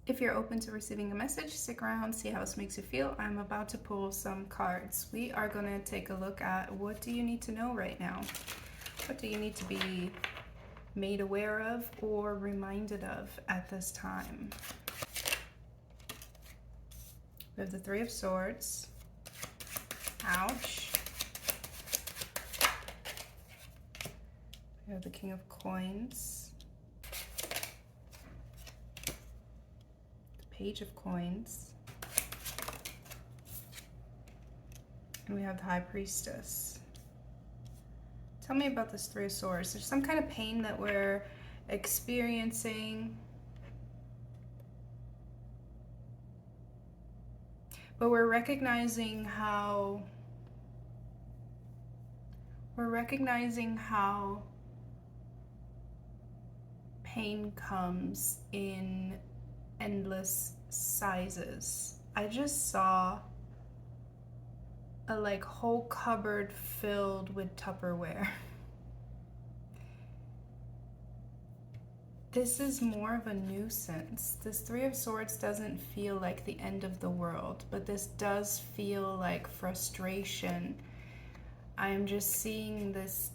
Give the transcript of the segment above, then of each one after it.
If you're open to receiving a message, stick around, see how this makes you feel. I'm about to pull some cards. We are going to take a look at what do you need to know right now? What do you need to be made aware of or reminded of at this time? We have the Three of Swords. Ouch. We have the King of Coins. The Page of Coins. And we have the High Priestess. Tell me about this Three of Swords. There's some kind of pain that we're experiencing. But we're recognizing how pain comes in endless sizes. I just saw a whole cupboard filled with Tupperware. This is more of a nuisance. This Three of Swords doesn't feel like the end of the world, but this does feel like frustration. I'm just seeing this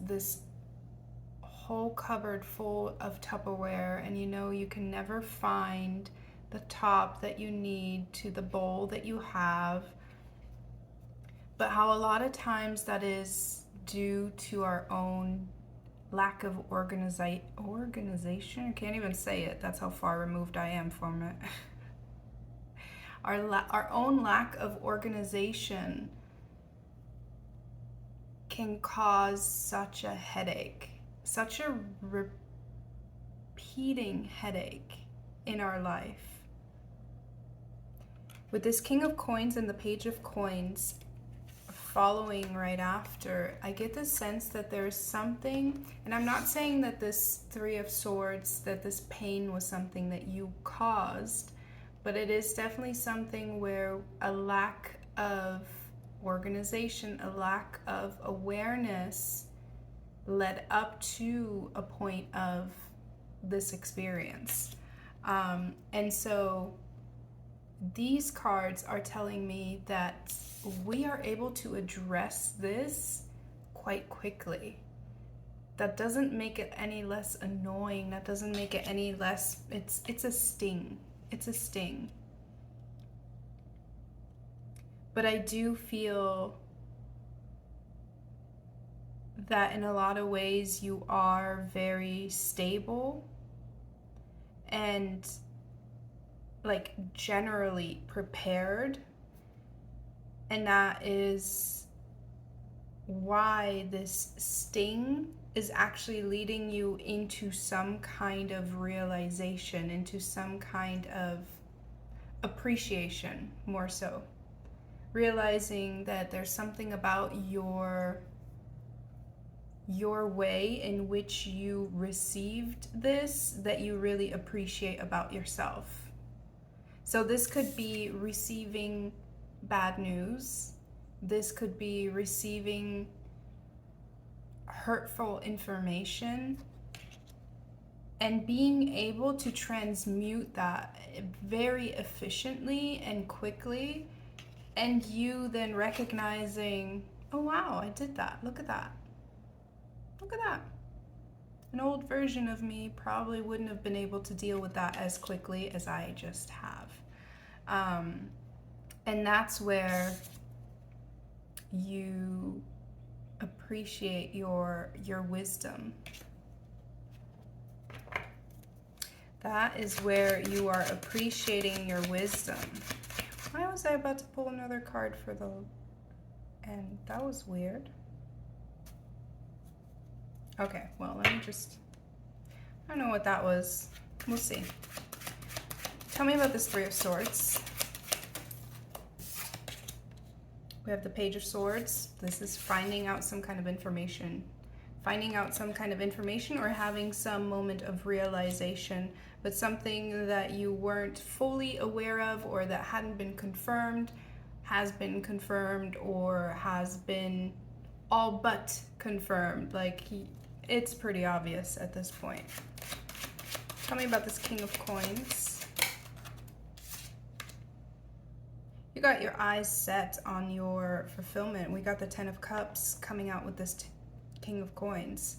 whole cupboard full of Tupperware, and you can never find the top that you need to the bowl that you have. But how a lot of times that is due to our own lack of organization. I can't even say it. That's how far removed I am from it. Our own lack of organization can cause such a headache, such a repeating headache in our life. With this King of Coins and the Page of Coins following right after, I get the sense that there's something, and I'm not saying that this Three of Swords, that this pain was something that you caused, but it is definitely something where a lack of organization, a lack of awareness led up to a point of this experience. And so these cards are telling me that we are able to address this quite quickly. That doesn't make it any less annoying. That doesn't make it any less, it's a sting. It's a sting. But I do feel that in a lot of ways you are very stable and generally prepared. And that is why this sting is actually leading you into some kind of realization, into some kind of appreciation, more so. Realizing that there's something about your way in which you received this that you really appreciate about yourself. So this could be receiving bad news. This could be receiving hurtful information and being able to transmute that very efficiently and quickly, and you then recognizing, oh wow, I did that. Look at that. Look at that. An old version of me probably wouldn't have been able to deal with that as quickly as I just have. And that's where you appreciate your wisdom. That is where you are appreciating your wisdom. Why was I about to pull another card for the end? That was weird. Okay, well, let me just, I don't know what that was. We'll see. Tell me about this Three of Swords. We have the Page of Swords. This is finding out some kind of information. Finding out some kind of information or having some moment of realization, but something that you weren't fully aware of or that hadn't been confirmed, has been confirmed, or has been all but confirmed. It's pretty obvious at this point. Tell me about this King of Coins. You got your eyes set on your fulfillment. We got the Ten of Cups coming out with this King of Coins.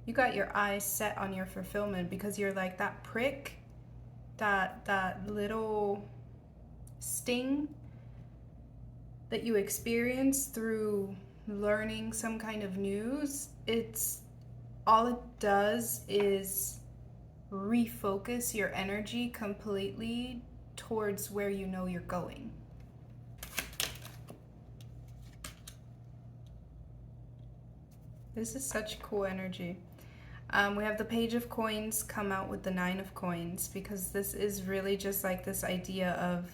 You got your eyes set on your fulfillment because you're like that prick, that little sting that you experience through learning some kind of news. It's all it does is refocus your energy completely towards where you know you're going. This is such cool energy. We have the Page of Coins come out with the Nine of Coins because this is really just like this idea of,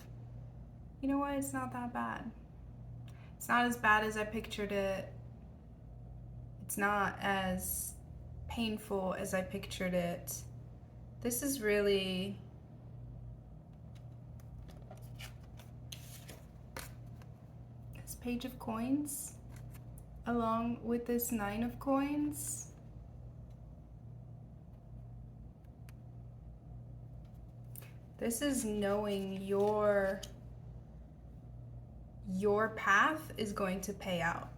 you know what, it's not that bad. It's not as bad as I pictured it. It's not as painful as I pictured it. This is really this Page of Coins along with this Nine of Coins. This is knowing your path is going to pay out.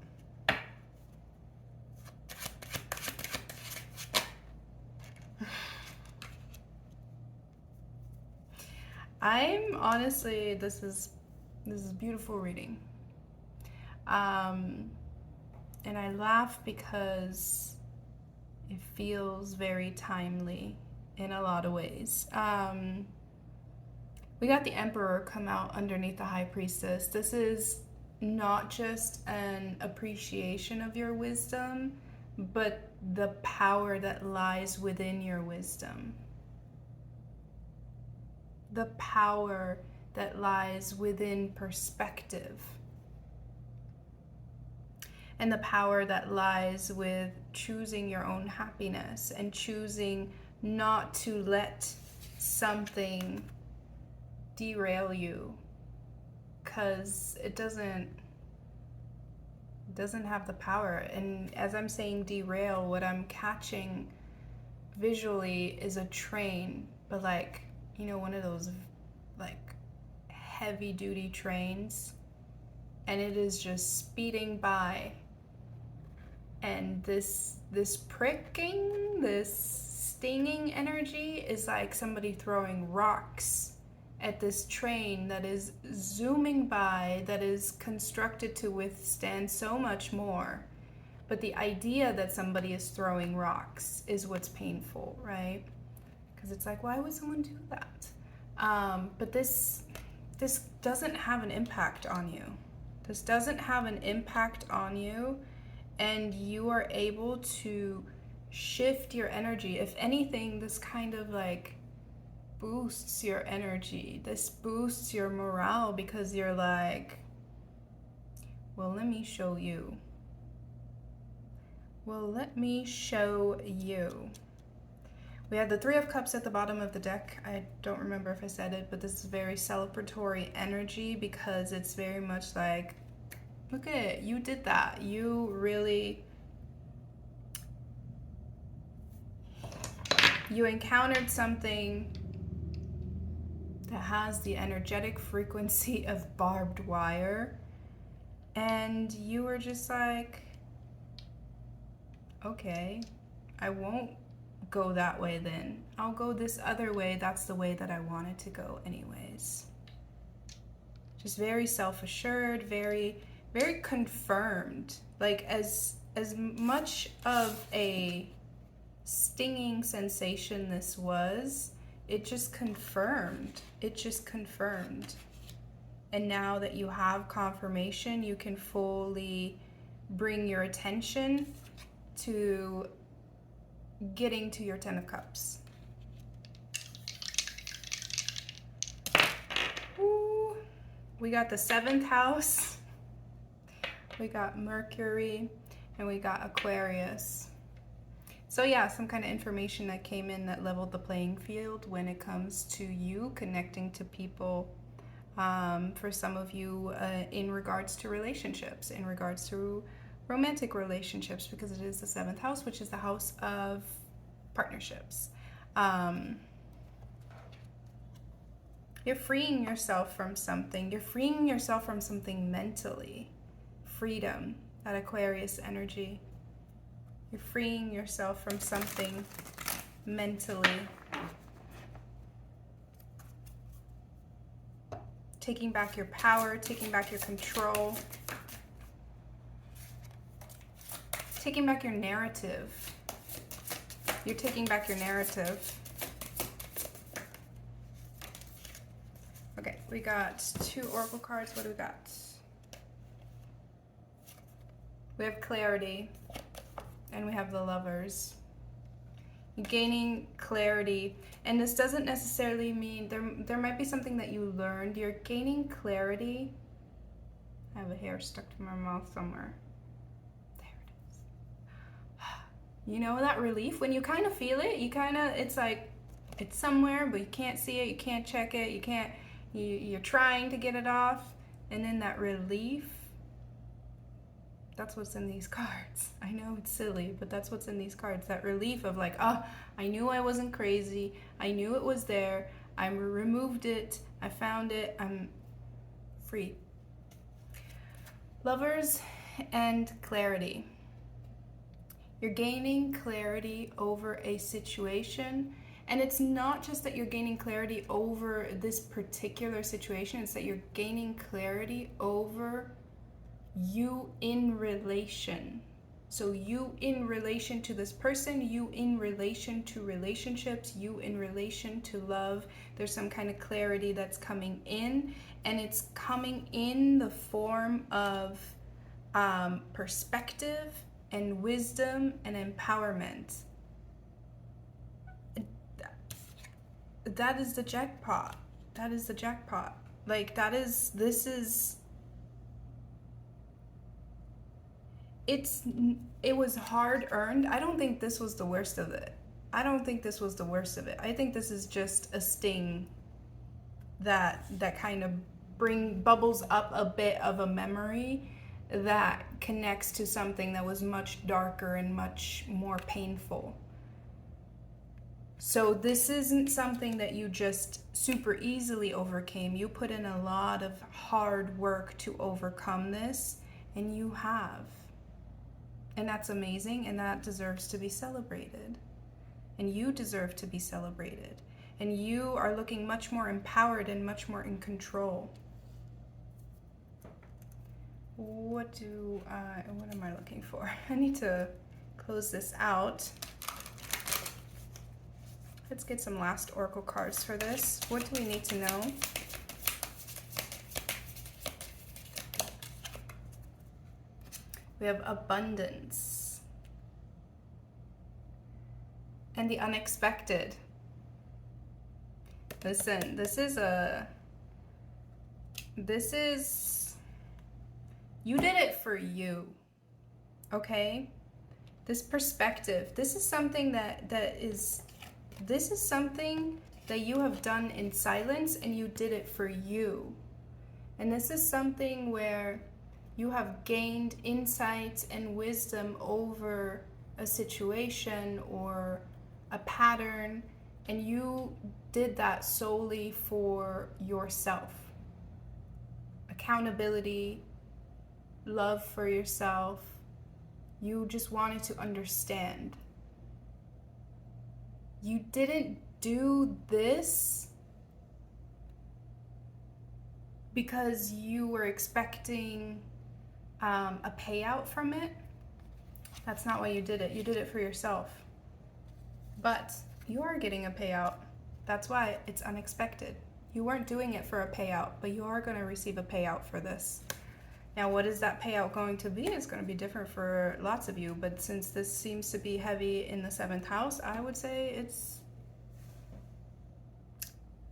I'm honestly, this is beautiful reading. And I laugh because it feels very timely in a lot of ways. We got the Emperor come out underneath the High Priestess. This is not just an appreciation of your wisdom, but the power that lies within your wisdom. The power that lies within perspective. And the power that lies with choosing your own happiness and choosing not to let something derail you, because it doesn't have the power. And as I'm saying derail, what I'm catching visually is a train, but like, you know, one of those like heavy duty trains, and it is just speeding by, and this pricking, this stinging energy is like somebody throwing rocks at this train that is zooming by, that is constructed to withstand so much more. But the idea that somebody is throwing rocks is what's painful, right? Because it's like, why would someone do that? But this doesn't have an impact on you. This doesn't have an impact on you, and you are able to shift your energy. If anything, this kind of like boosts your energy. This boosts your morale because you're like, well, let me show you. Well, let me show you. We have the Three of Cups at the bottom of the deck. I don't remember if I said it, but this is very celebratory energy because it's very much like, look at it, you did that. You really, you encountered something that has the energetic frequency of barbed wire, and you were just like, okay, I won't go that way then. I'll go this other way. That's the way that I wanted to go anyways. Just very self-assured, very, very confirmed. Like as much of a stinging sensation this was, it just confirmed. It just confirmed. And now that you have confirmation, you can fully bring your attention to getting to your Ten of Cups. Ooh. We got the 7th house. We got Mercury, and we got Aquarius. So yeah, some kind of information that came in that leveled the playing field when it comes to you connecting to people, for some of you, in regards to relationships, in regards to romantic relationships, because it is the 7th house, which is the house of partnerships. You're freeing yourself from something. You're freeing yourself from something mentally. Freedom, that Aquarius energy. You're freeing yourself from something mentally. Taking back your power, taking back your control. Taking back your narrative. You're taking back your narrative. Okay, we got 2 oracle cards. What do we got? We have clarity, and we have the Lovers. You're gaining clarity, and this doesn't necessarily mean there might be something that you learned. You're gaining clarity. I have a hair stuck to my mouth somewhere. You know that relief when you kind of feel it, it's like it's somewhere but you can't see it, you can't check it, you're trying to get it off, and then that relief, that's what's in these cards. I know it's silly, but that's what's in these cards. That relief of like, oh, I knew I wasn't crazy, I knew it was there, I removed it, I found it, I'm free. Lovers and clarity. You're gaining clarity over a situation, and it's not just that you're gaining clarity over this particular situation, it's that you're gaining clarity over you in relation. So you in relation to this person, you in relation to relationships, you in relation to love. There's some kind of clarity that's coming in, and it's coming in the form of perspective and wisdom and empowerment. That is the jackpot. That is the jackpot. Like it was hard earned. I don't think this was the worst of it. I think this is just a sting that kind of bubbles up a bit of a memory that connects to something that was much darker and much more painful. So this isn't something that you just super easily overcame. You put in a lot of hard work to overcome this, and you have. And that's amazing, and that deserves to be celebrated. And you deserve to be celebrated. And you are looking much more empowered and much more in control. What am I looking for? I need to close this out. Let's get some last oracle cards for this. What do we need to know? We have abundance and the unexpected. Listen, this is you did it for you, okay? This perspective, this is something this is something that you have done in silence, and you did it for you. And this is something where you have gained insights and wisdom over a situation or a pattern, and you did that solely for yourself. Accountability, love for yourself. You just wanted to understand. You didn't do this because you were expecting a payout from it. That's not why you did it. You did it for yourself. But you are getting a payout. That's why it's unexpected. You weren't doing it for a payout, but you are going to receive a payout for this. Now, what is that payout going to be? It's going to be different for lots of you, but since this seems to be heavy in the 7th house, I would say it's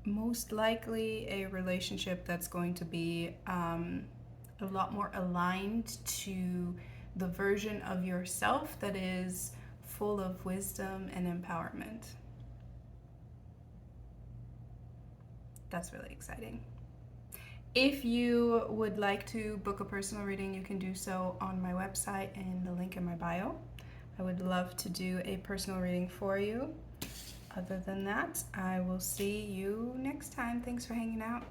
most likely a relationship that's going to be a lot more aligned to the version of yourself that is full of wisdom and empowerment. That's really exciting. If you would like to book a personal reading, you can do so on my website and the link in my bio. I would love to do a personal reading for you. other than that, I will see you next time. Thanks for hanging out.